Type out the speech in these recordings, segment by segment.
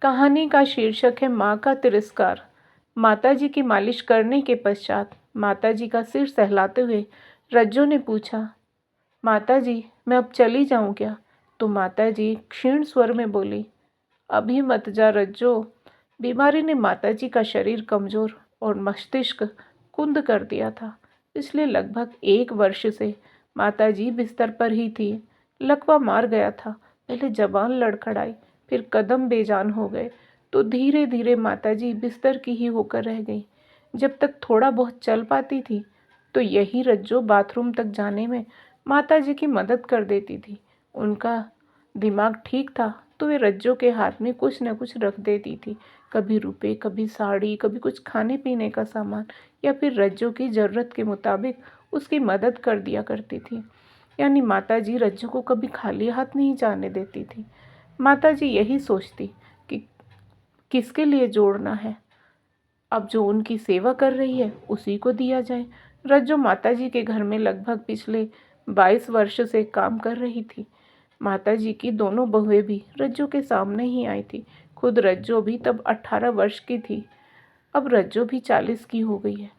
कहानी का शीर्षक है माँ का तिरस्कार। माताजी की मालिश करने के पश्चात माताजी का सिर सहलाते हुए रज्जो ने पूछा, माताजी मैं अब चली जाऊं क्या? तो माताजी क्षीण स्वर में बोली, अभी मत जा रज्जो। बीमारी ने माताजी का शरीर कमजोर और मस्तिष्क कुंद कर दिया था। पिछले लगभग 1 वर्ष से माताजी बिस्तर पर ही थी। लकवा मार गया था। पहले जबान लड़खड़ाई, फिर कदम बेजान हो गए, तो धीरे धीरे माताजी बिस्तर की ही होकर रह गई। जब तक थोड़ा बहुत चल पाती थी तो यही रज्जो बाथरूम तक जाने में माताजी की मदद कर देती थी। उनका दिमाग ठीक था तो वे रज्जो के हाथ में कुछ न कुछ रख देती थी। कभी रुपए, कभी साड़ी, कभी कुछ खाने पीने का सामान, या फिर रज्जो की ज़रूरत के मुताबिक उसकी मदद कर दिया करती थी। यानी माताजी रज्जो को कभी खाली हाथ नहीं जाने देती थी। माताजी यही सोचती कि किसके लिए जोड़ना है, अब जो उनकी सेवा कर रही है उसी को दिया जाए। रज्जो माताजी के घर में लगभग पिछले 22 वर्ष से काम कर रही थी। माताजी की दोनों बहुएं भी रज्जो के सामने ही आई थी। खुद रज्जो भी तब 18 वर्ष की थी। अब रज्जो भी 40 की हो गई है।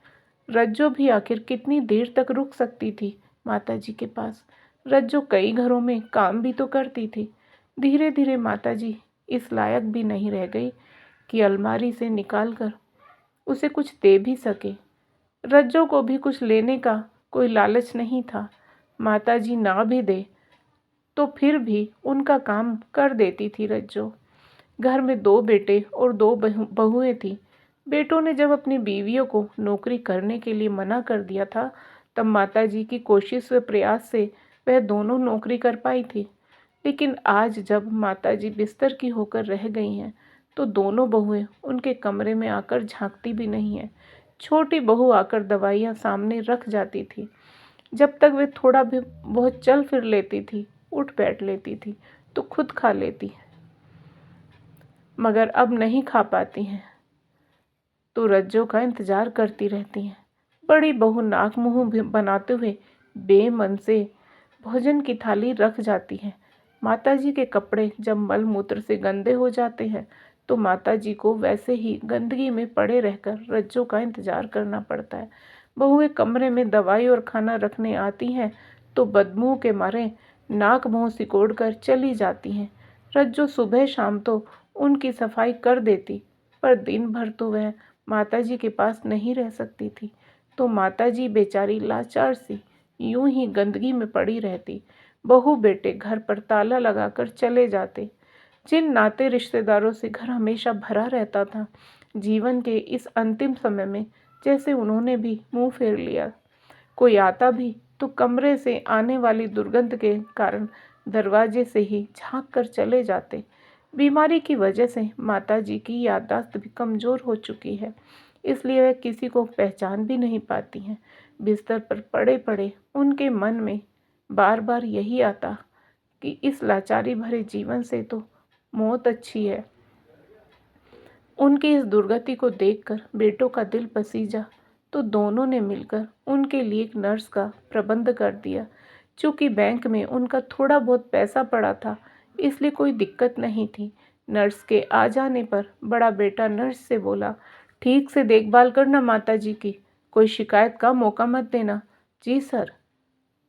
रज्जो भी आखिर कितनी देर तक रुक सकती थी माताजी के पास? रज्जो कई घरों में काम भी तो करती थी। धीरे धीरे माताजी इस लायक भी नहीं रह गई कि अलमारी से निकाल कर उसे कुछ दे भी सके। रज्जो को भी कुछ लेने का कोई लालच नहीं था। माताजी ना भी दे तो फिर भी उनका काम कर देती थी रज्जो। घर में 2 बेटे और 2 बहुएं थीं। बेटों ने जब अपनी बीवियों को नौकरी करने के लिए मना कर दिया था, तब माताजी की कोशिश व प्रयास से वह दोनों नौकरी कर पाई थी। लेकिन आज जब माताजी बिस्तर की होकर रह गई हैं, तो दोनों बहुएं उनके कमरे में आकर झांकती भी नहीं हैं। छोटी बहू आकर दवाइयाँ सामने रख जाती थी। जब तक वे थोड़ा भी बहुत चल फिर लेती थी, उठ बैठ लेती थी, तो खुद खा लेती, मगर अब नहीं खा पाती हैं तो रज्जो का इंतजार करती रहती हैं। बड़ी बहू नाक मुंह बनाते हुए बेमन से भोजन की थाली रख जाती है। माताजी के कपड़े जब मल मूत्र से गंदे हो जाते हैं तो माताजी को वैसे ही गंदगी में पड़े रहकर रज्जो का इंतजार करना पड़ता है। बहुएं कमरे में दवाई और खाना रखने आती हैं तो बदबू के मारे नाक मुंह सिकोड़ कर चली जाती हैं। रज्जो सुबह शाम तो उनकी सफाई कर देती, पर दिन भर तो वह माताजी के पास नहीं रह सकती थी। तो माताजी बेचारी लाचार सी यूं ही गंदगी में पड़ी रहती। बहू बेटे घर पर ताला लगाकर चले जाते। जिन नाते रिश्तेदारों से घर हमेशा भरा रहता था, जीवन के इस अंतिम समय में जैसे उन्होंने भी मुंह फेर लिया। कोई आता भी तो कमरे से आने वाली दुर्गंध के कारण दरवाजे से ही झांक कर चले जाते। बीमारी की वजह से माताजी की याददाश्त भी कमज़ोर हो चुकी है, इसलिए वह किसी को पहचान भी नहीं पाती हैं। बिस्तर पर पड़े पड़े उनके मन में बार बार यही आता कि इस लाचारी भरे जीवन से तो मौत अच्छी है। उनकी इस दुर्गति को देखकर बेटों का दिल पसीजा, तो दोनों ने मिलकर उनके लिए एक नर्स का प्रबंध कर दिया। चूँकि बैंक में उनका थोड़ा बहुत पैसा पड़ा था, इसलिए कोई दिक्कत नहीं थी। नर्स के आ जाने पर बड़ा बेटा नर्स से बोला, ठीक से देखभाल करना माताजी की, कोई शिकायत का मौका मत देना। जी सर,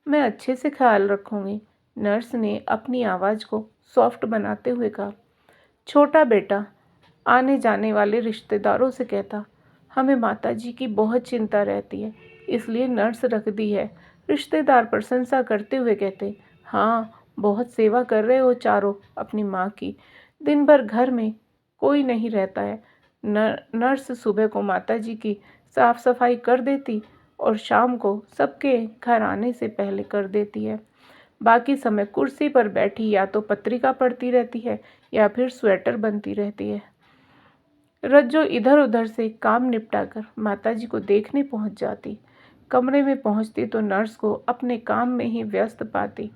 मैं अच्छे से ख्याल रखूंगी, नर्स ने अपनी आवाज़ को सॉफ्ट बनाते हुए कहा। छोटा बेटा आने जाने वाले रिश्तेदारों से कहता, हमें माताजी की बहुत चिंता रहती है, इसलिए नर्स रख दी है। रिश्तेदार प्रशंसा करते हुए कहते, हाँ बहुत सेवा कर रहे हो चारों अपनी माँ की। दिन भर घर में कोई नहीं रहता है। नर्स सुबह को माताजी की साफ सफाई कर देती और शाम को सबके घर आने से पहले कर देती है। बाकी समय कुर्सी पर बैठी या तो पत्रिका पढ़ती रहती है या फिर स्वेटर बनती रहती है। रज्जो इधर उधर से काम निपटाकर माताजी को देखने पहुंच जाती। कमरे में पहुंचती तो नर्स को अपने काम में ही व्यस्त पाती।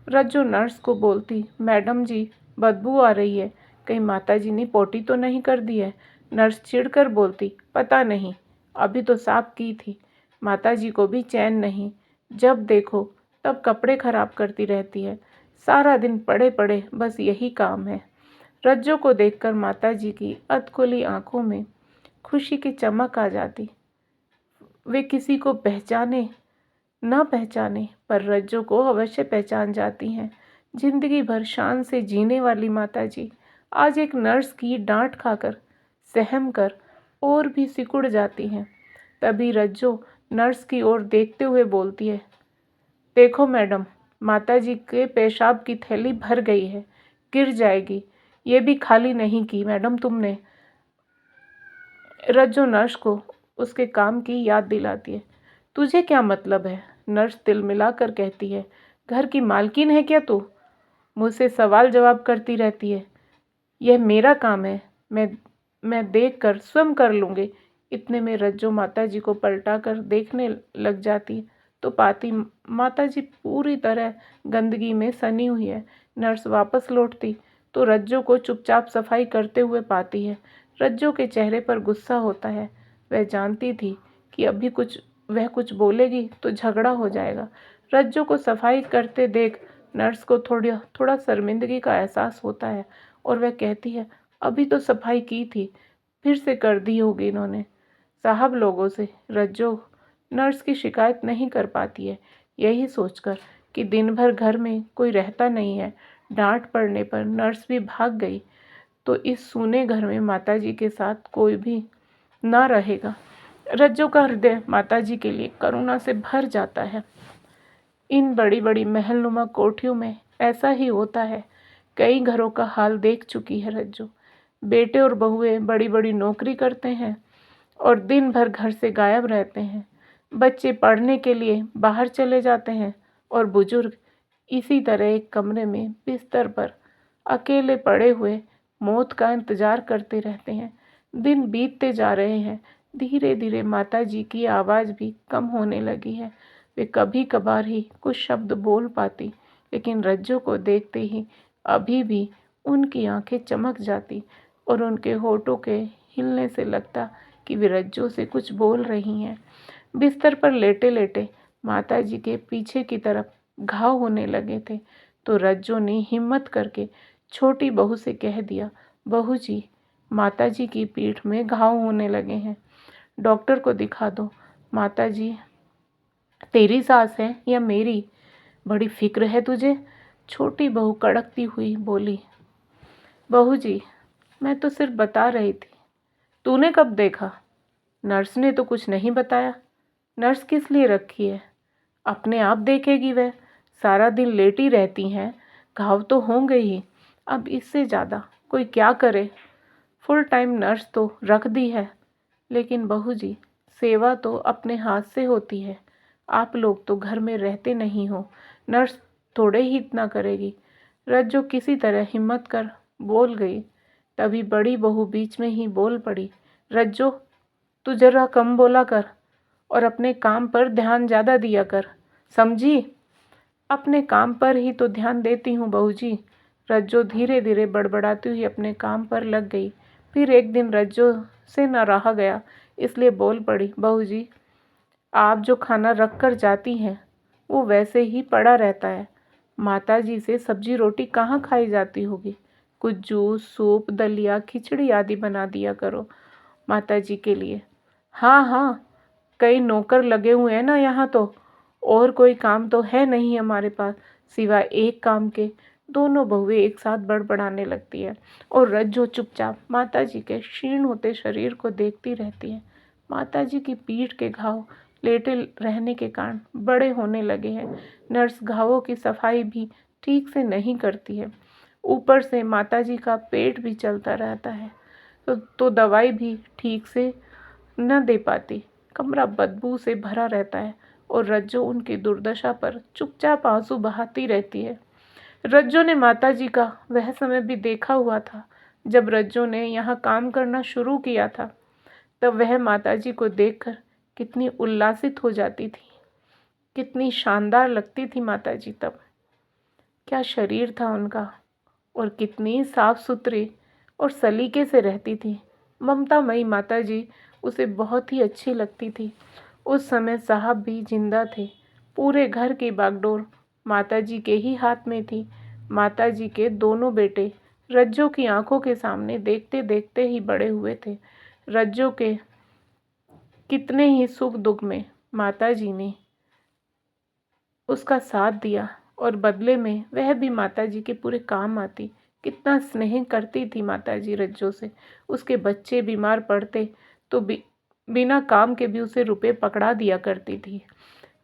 रज्जो नर्स को बोलती, मैडम जी बदबू आ रही है, कहीं माताजी ने पोटी तो नहीं कर दी है? नर्स चिढ़कर बोलती, पता नहीं, अभी तो साफ की थी। माताजी को भी चैन नहीं, जब देखो तब कपड़े खराब करती रहती है। सारा दिन पड़े पड़े बस यही काम है। रज्जो को देखकर माताजी की अधखुली आंखों में खुशी की चमक आ जाती। वे किसी को पहचाने न पहचाने पर रज्जो को अवश्य पहचान जाती हैं। जिंदगी भर शान से जीने वाली माताजी आज एक नर्स की डांट खाकर सहम कर और भी सिकुड़ जाती हैं। तभी रज्जो नर्स की ओर देखते हुए बोलती है, देखो मैडम, माताजी के पेशाब की थैली भर गई है, गिर जाएगी। ये भी खाली नहीं की मैडम तुमने। रज्जो नर्स को उसके काम की याद दिलाती है। तुझे क्या मतलब है? नर्स तिलमिलाकर कहती है, घर की मालकिन है क्या तू? मुझसे सवाल जवाब करती रहती है। यह मेरा काम है, मैं देख कर स्वयं कर लूँगी। इतने में रज्जो माताजी को पलटा कर देखने लग जाती तो पाती माताजी पूरी तरह गंदगी में सनी हुई है। नर्स वापस लौटती तो रज्जो को चुपचाप सफाई करते हुए पाती है। रज्जो के चेहरे पर गुस्सा होता है। वह जानती थी कि अभी वह कुछ बोलेगी तो झगड़ा हो जाएगा। रज्जो को सफाई करते देख नर्स को थोड़ा शर्मिंदगी का एहसास होता है और वह कहती है, अभी तो सफाई की थी, फिर से कर दी होगी इन्होंने। साहब लोगों से रज्जो नर्स की शिकायत नहीं कर पाती है, यही सोचकर कि दिन भर घर में कोई रहता नहीं है। डांट पड़ने पर नर्स भी भाग गई तो इस सूने घर में माताजी के साथ कोई भी ना रहेगा। रज्जो का हृदय माताजी के लिए करुणा से भर जाता है। इन बड़ी बड़ी महलनुमा कोठियों में ऐसा ही होता है। कई घरों का हाल देख चुकी है रज्जो। बेटे और बहुएं बड़ी बड़ी नौकरी करते हैं और दिन भर घर से गायब रहते हैं। बच्चे पढ़ने के लिए बाहर चले जाते हैं और बुजुर्ग इसी तरह एक कमरे में बिस्तर पर अकेले पड़े हुए मौत का इंतजार करते रहते हैं। दिन बीतते जा रहे हैं। धीरे धीरे माताजी की आवाज़ भी कम होने लगी है। वे कभी कभार ही कुछ शब्द बोल पाती, लेकिन रज्जो को देखते ही अभी भी उनकी आंखें चमक जाती और उनके होठों के हिलने से लगता कि वे रज्जो से कुछ बोल रही हैं। बिस्तर पर लेटे लेटे माताजी के पीछे की तरफ घाव होने लगे थे तो रज्जो ने हिम्मत करके छोटी बहू से कह दिया, बहू जी, माताजी की पीठ में घाव होने लगे हैं, डॉक्टर को दिखा दो। माताजी तेरी सास है या मेरी? बड़ी फिक्र है तुझे? छोटी बहू कड़कती हुई बोली, बहू जी, मैं तो सिर्फ बता रही थी। तूने कब देखा? नर्स ने तो कुछ नहीं बताया। नर्स किस लिए रखी है? अपने आप देखेगी वह। सारा दिन लेटी रहती हैं, घाव तो होंगे ही। अब इससे ज़्यादा कोई क्या करे? फुल टाइम नर्स तो रख दी है। लेकिन बहू जी, सेवा तो अपने हाथ से होती है। आप लोग तो घर में रहते नहीं हो, नर्स थोड़े ही इतना करेगी। रज्जो किसी तरह हिम्मत कर बोल गई। तभी बड़ी बहू बीच में ही बोल पड़ी, रज्जो, तू जरा कम बोला कर और अपने काम पर ध्यान ज़्यादा दिया कर, समझी? अपने काम पर ही तो ध्यान देती हूँ बहू जी। रज्जो धीरे धीरे बड़बड़ाती हुई अपने काम पर लग गई। फिर एक दिन रज्जो से न रहा गया, इसलिए बोल पड़ी, बहू जी, आप जो खाना रख कर जाती हैं वो वैसे ही पड़ा रहता है। माताजी से सब्जी रोटी कहाँ खाई जाती होगी? कुछ जूस, सूप, दलिया, खिचड़ी आदि बना दिया करो माताजी के लिए। हाँ हाँ, कई नौकर लगे हुए हैं ना यहाँ तो, और कोई काम तो है नहीं हमारे पास सिवाय एक काम के। दोनों बहुएं एक साथ बड़बड़ाने लगती है और रज्जो चुपचाप माताजी के क्षीण होते शरीर को देखती रहती है। माताजी की पीठ के घाव लेटे रहने के कारण बड़े होने लगे हैं। नर्स घावों की सफाई भी ठीक से नहीं करती है। ऊपर से माताजी का पेट भी चलता रहता है तो दवाई भी ठीक से न दे पाती। कमरा बदबू से भरा रहता है और रज्जो उनकी दुर्दशा पर चुपचाप आंसू बहाती रहती है। रज्जो ने माताजी का वह समय भी देखा हुआ था जब रज्जो ने यहाँ काम करना शुरू किया था। तब वह माताजी को देखकर कितनी उल्लासित हो जाती थी, कितनी शानदार लगती थी माताजी तब। क्या शरीर था उनका और कितनी साफ सुथरी और सलीके से रहती थी। ममतामयी माताजी उसे बहुत ही अच्छी लगती थी। उस समय साहब भी जिंदा थे। पूरे घर की बागडोर माताजी के ही हाथ में थी। माताजी के दोनों बेटे रज्जो की आंखों के सामने देखते देखते ही बड़े हुए थे। रज्जो के कितने ही सुख दुख में माताजी ने उसका साथ दिया और बदले में वह भी माताजी के पूरे काम आती। कितना स्नेह करती थी माताजी रज्जो से। उसके बच्चे बीमार पड़ते तो बिना काम के भी उसे रुपए पकड़ा दिया करती थी।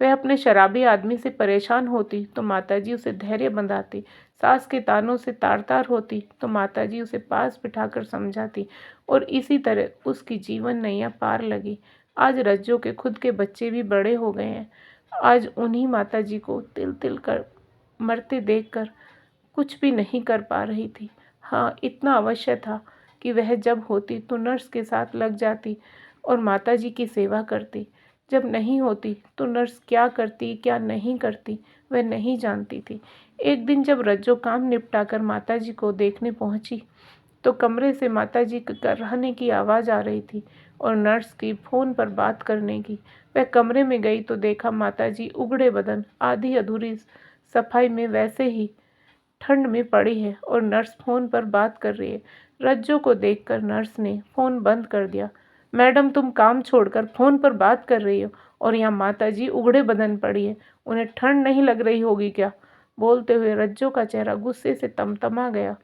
वह अपने शराबी आदमी से परेशान होती तो माताजी उसे धैर्य बंधाती। सास के तानों से तार तार होती तो माताजी उसे पास बिठाकर समझाती और इसी तरह उसकी जीवन नैया पार लगी। आज रज्जो के खुद के बच्चे भी बड़े हो गए हैं। आज उन्हीं माताजी को तिल तिल कर मरते देखकर कुछ भी नहीं कर पा रही थी। हाँ, इतना अवश्य था कि वह जब होती तो नर्स के साथ लग जाती और माताजी की सेवा करती। जब नहीं होती तो नर्स क्या करती क्या नहीं करती वह नहीं जानती थी। एक दिन जब रज्जो काम निपटाकर माताजी को देखने पहुंची तो कमरे से माताजी के कराहने की आवाज़ आ रही थी और नर्स की फ़ोन पर बात करने की। वह कमरे में गई तो देखा माताजी उगड़े बदन आधी अधूरी सफाई में वैसे ही ठंड में पड़ी है और नर्स फ़ोन पर बात कर रही है। रज्जो को देखकर नर्स ने फ़ोन बंद कर दिया। मैडम, तुम काम छोड़कर फ़ोन पर बात कर रही हो और यहाँ माताजी उगड़े बदन पड़ी है, उन्हें ठंड नहीं लग रही होगी क्या? बोलते हुए रज्जो का चेहरा गुस्से से तमतमा गया।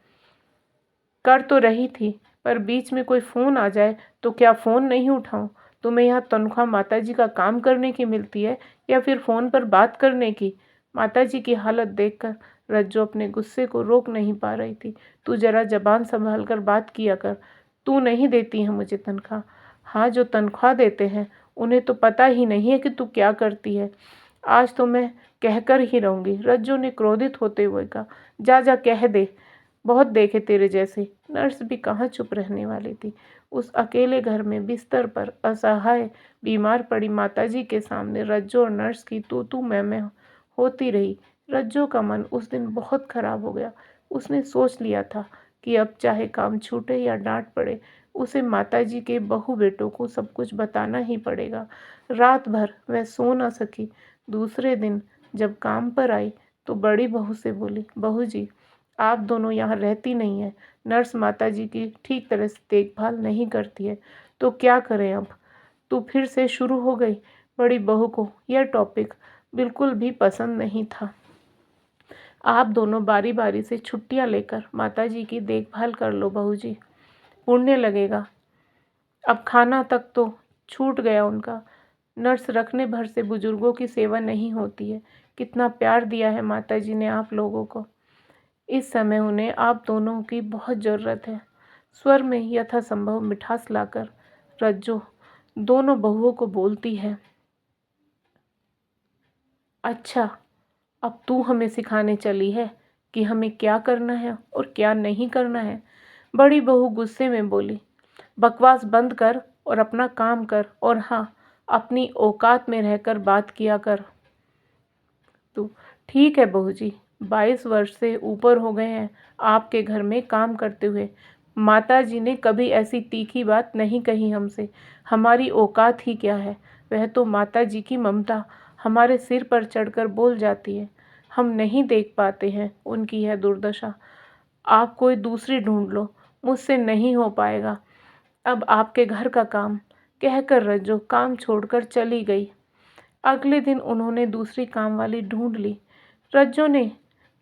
कर तो रही थी, पर बीच में कोई फ़ोन आ जाए तो क्या फ़ोन नहीं उठाऊं? तुम्हें यहाँ तनख्वाह माताजी का काम करने की मिलती है या फिर फ़ोन पर बात करने की? माताजी की हालत देखकर रज्जो अपने गुस्से को रोक नहीं पा रही थी। तू जरा ज़बान संभाल कर बात किया कर। तू नहीं देती है मुझे तनख्वाह। हाँ, जो तनख्वाह देते हैं उन्हें तो पता ही नहीं है कि तू क्या करती है। आज तो मैं कहकर ही रहूँगी, रज्जो ने क्रोधित होते हुए कहा। जा जा कह दे, बहुत देखे तेरे जैसे। नर्स भी कहाँ चुप रहने वाली थी। उस अकेले घर में बिस्तर पर असहाय बीमार पड़ी माताजी के सामने रज्जो और नर्स की तू मैं होती रही। रज्जो का मन उस दिन बहुत खराब हो गया। उसने सोच लिया था कि अब चाहे काम छूटे या डांट पड़े, उसे माताजी के बहू बेटों को सब कुछ बताना ही पड़ेगा। रात भर वह सो न सकी। दूसरे दिन जब काम पर आई तो बड़ी बहू से बोली, बहू जी, आप दोनों यहाँ रहती नहीं है। नर्स माताजी की ठीक तरह से देखभाल नहीं करती है, तो क्या करें अब? तू फिर से शुरू हो गई। बड़ी बहू को यह टॉपिक बिल्कुल भी पसंद नहीं था। आप दोनों बारी बारी से छुट्टियाँ लेकर माताजी की देखभाल कर लो बहू जी, पुण्य लगेगा। अब खाना तक तो छूट गया उनका। नर्स रखने भर से बुजुर्गों की सेवा नहीं होती है। कितना प्यार दिया है माताजी ने आप लोगों को। इस समय उन्हें आप दोनों की बहुत ज़रूरत है। स्वर में यथासंभव मिठास लाकर रज्जो दोनों बहुओं को बोलती है। अच्छा, अब तू हमें सिखाने चली है कि हमें क्या करना है और क्या नहीं करना है? बड़ी बहू गुस्से में बोली। बकवास बंद कर और अपना काम कर, और हाँ, अपनी औकात में रहकर बात किया कर। तू ठीक है बहू जी, 22 वर्ष से ऊपर हो गए हैं आपके घर में काम करते हुए। माताजी ने कभी ऐसी तीखी बात नहीं कही हमसे। हमारी औकात ही क्या है? वह तो माताजी की ममता हमारे सिर पर चढ़कर बोल जाती है। हम नहीं देख पाते हैं उनकी यह दुर्दशा। आप कोई दूसरी ढूंढ लो, मुझसे नहीं हो पाएगा अब आपके घर का काम, कहकर रज्जो काम छोड़कर चली गई। अगले दिन उन्होंने दूसरी काम वाली ढूंढ ली। रज्जो ने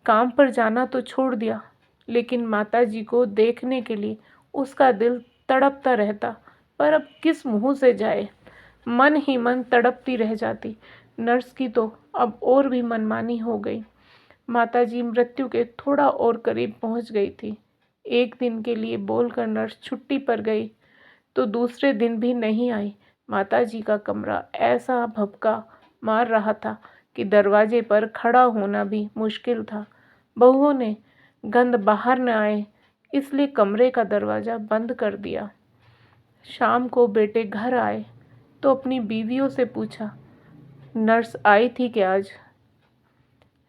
काम पर जाना तो छोड़ दिया, लेकिन माताजी को देखने के लिए उसका दिल तड़पता रहता। पर अब किस मुंह से जाए? मन ही मन तड़पती रह जाती। नर्स की तो अब और भी मनमानी हो गई। माताजी मृत्यु के थोड़ा और करीब पहुंच गई थी। एक दिन के लिए बोलकर नर्स छुट्टी पर गई तो दूसरे दिन भी नहीं आई। माताजी का कमरा ऐसा भभका मार रहा था कि दरवाजे पर खड़ा होना भी मुश्किल था। बहुओं ने गंध बाहर न आए इसलिए कमरे का दरवाज़ा बंद कर दिया। शाम को बेटे घर आए तो अपनी बीवियों से पूछा, नर्स आई थी क्या आज?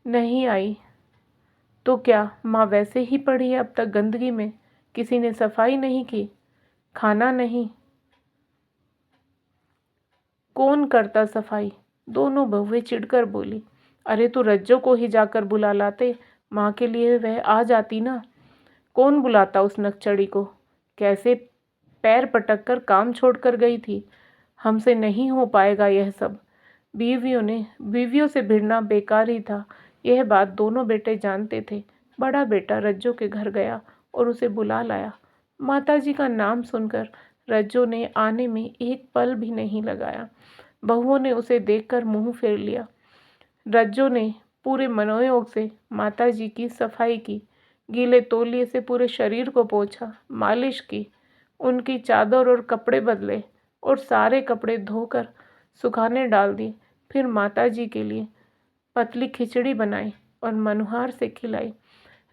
नहीं आई। तो क्या माँ वैसे ही पड़ी है अब तक गंदगी में? किसी ने सफाई नहीं की? खाना नहीं? कौन करता सफाई? दोनों बहुएं चिढ़कर बोली। अरे तो रज्जो को ही जाकर बुला लाते, माँ के लिए वह आ जाती ना। कौन बुलाता उस नकचड़ी को? कैसे पैर पटक कर काम छोड़ कर गई थी। हमसे नहीं हो पाएगा यह सब। बीवियों से भिड़ना बेकार ही था। यह बात दोनों बेटे जानते थे। बड़ा बेटा रज्जो के घर गया और उसे बुला लाया। माताजी का नाम सुनकर रज्जो ने आने में एक पल भी नहीं लगाया। बहुओं ने उसे देखकर मुंह फेर लिया। रज्जो ने पूरे मनोयोग से माताजी की सफाई की, गीले तौलिए से पूरे शरीर को पोंछा, मालिश की, उनकी चादर और कपड़े बदले और सारे कपड़े धोकर सुखाने डाल दिए। फिर माताजी के लिए पतली खिचड़ी बनाई और मनुहार से खिलाई।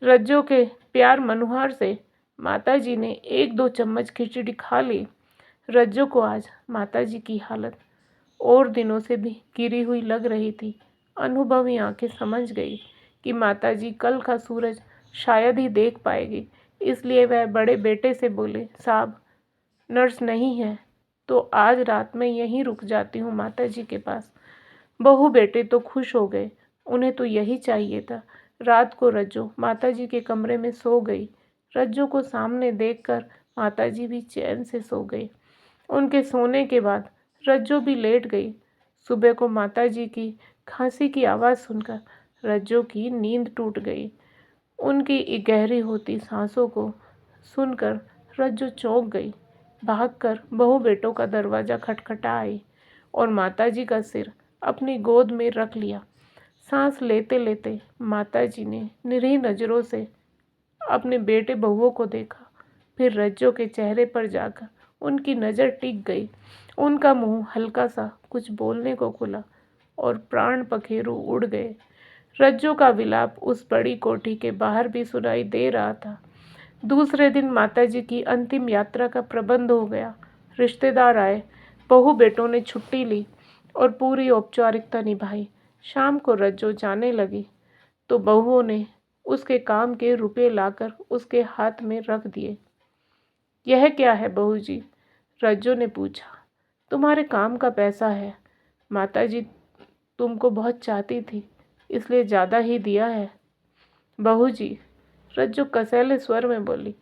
रज्जो के प्यार मनुहार से माताजी ने 1-2 चम्मच खिचड़ी खा ली। रज्जो को आज माताजी की हालत और दिनों से भी गिरी हुई लग रही थी। अनुभवी आंखें समझ गई कि माताजी कल का सूरज शायद ही देख पाएगी। इसलिए वह बड़े बेटे से बोले, साहब नर्स नहीं है तो आज रात में यहीं रुक जाती हूँ माताजी के पास। बहू बेटे तो खुश हो गए, उन्हें तो यही चाहिए था। रात को रज्जो माताजी के कमरे में सो गई। रज्जो को सामने देखकर माताजी भी चैन से सो गई। उनके सोने के बाद रज्जो भी लेट गई। सुबह को माताजी की खांसी की आवाज़ सुनकर रज्जो की नींद टूट गई। उनकी गहरी होती सांसों को सुनकर रज्जो चौंक गई। भागकर बहू बेटों का दरवाज़ा खटखटा आई और माताजी का सिर अपनी गोद में रख लिया। सांस लेते लेते माताजी ने निरीह नज़रों से अपने बेटे बहुओं को देखा। फिर रज्जो के चेहरे पर जाकर उनकी नज़र टिक गई। उनका मुंह हल्का सा कुछ बोलने को खुला और प्राण पखेरु उड़ गए। रज्जो का विलाप उस बड़ी कोठी के बाहर भी सुनाई दे रहा था। दूसरे दिन माताजी की अंतिम यात्रा का प्रबंध हो गया। रिश्तेदार आए, बहू बेटों ने छुट्टी ली और पूरी औपचारिकता निभाई। शाम को रज्जो जाने लगी तो बहुओं ने उसके काम के रुपए लाकर उसके हाथ में रख दिए। यह क्या है बहू जी? रज्जो ने पूछा। तुम्हारे काम का पैसा है। माताजी तुमको बहुत चाहती थी, इसलिए ज़्यादा ही दिया है। बहू जी, रज्जो कसैले स्वर में बोली,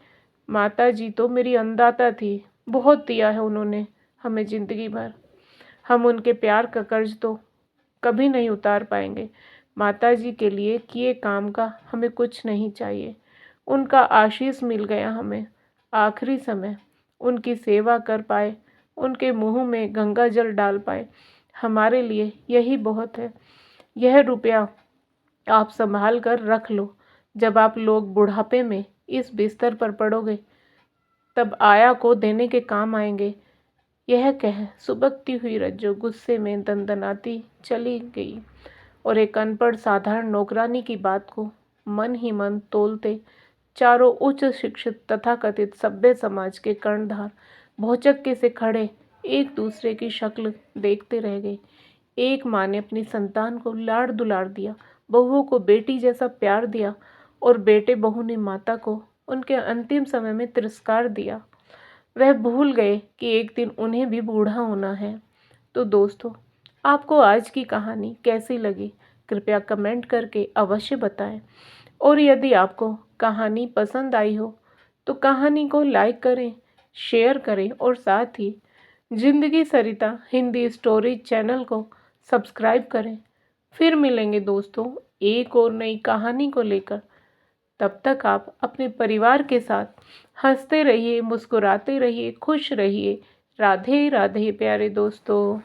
माताजी तो मेरी अन्नदाता थी, बहुत दिया है उन्होंने हमें ज़िंदगी भर। हम उनके प्यार का कर्ज तो कभी नहीं उतार पाएंगे। माताजी के लिए किए काम का हमें कुछ नहीं चाहिए। उनका आशीष मिल गया हमें। आखिरी समय उनकी सेवा कर पाए, उनके मुंह में गंगा जल डाल पाए, हमारे लिए यही बहुत है। यह रुपया आप संभाल कर रख लो। जब आप लोग बुढ़ापे में इस बिस्तर पर पड़ोगे तब आया को देने के काम आएंगे। यह कह सुबकती हुई रज्जो गुस्से में दंदनाती चली गई और एक अनपढ़ साधारण नौकरानी की बात को मन ही मन तोलते चारों उच्च शिक्षित तथाकथित सभ्य समाज के कर्णधार भौचक्के से खड़े एक दूसरे की शक्ल देखते रह गए। एक माँ ने अपनी संतान को लाड़ दुलार दिया, बहुओं को बेटी जैसा प्यार दिया और बेटे बहू ने माता को उनके अंतिम समय में तिरस्कार दिया। वह भूल गए कि एक दिन उन्हें भी बूढ़ा होना है। तो दोस्तों, आपको आज की कहानी कैसी लगी? कृपया कमेंट करके अवश्य बताएं। और यदि आपको कहानी पसंद आई हो तो कहानी को लाइक करें, शेयर करें और साथ ही जिंदगी सरिता हिंदी स्टोरी चैनल को सब्सक्राइब करें। फिर मिलेंगे दोस्तों एक और नई कहानी को लेकर। तब तक आप अपने परिवार के साथ हंसते रहिए, मुस्कुराते रहिए, खुश रहिए। राधे राधे प्यारे दोस्तों।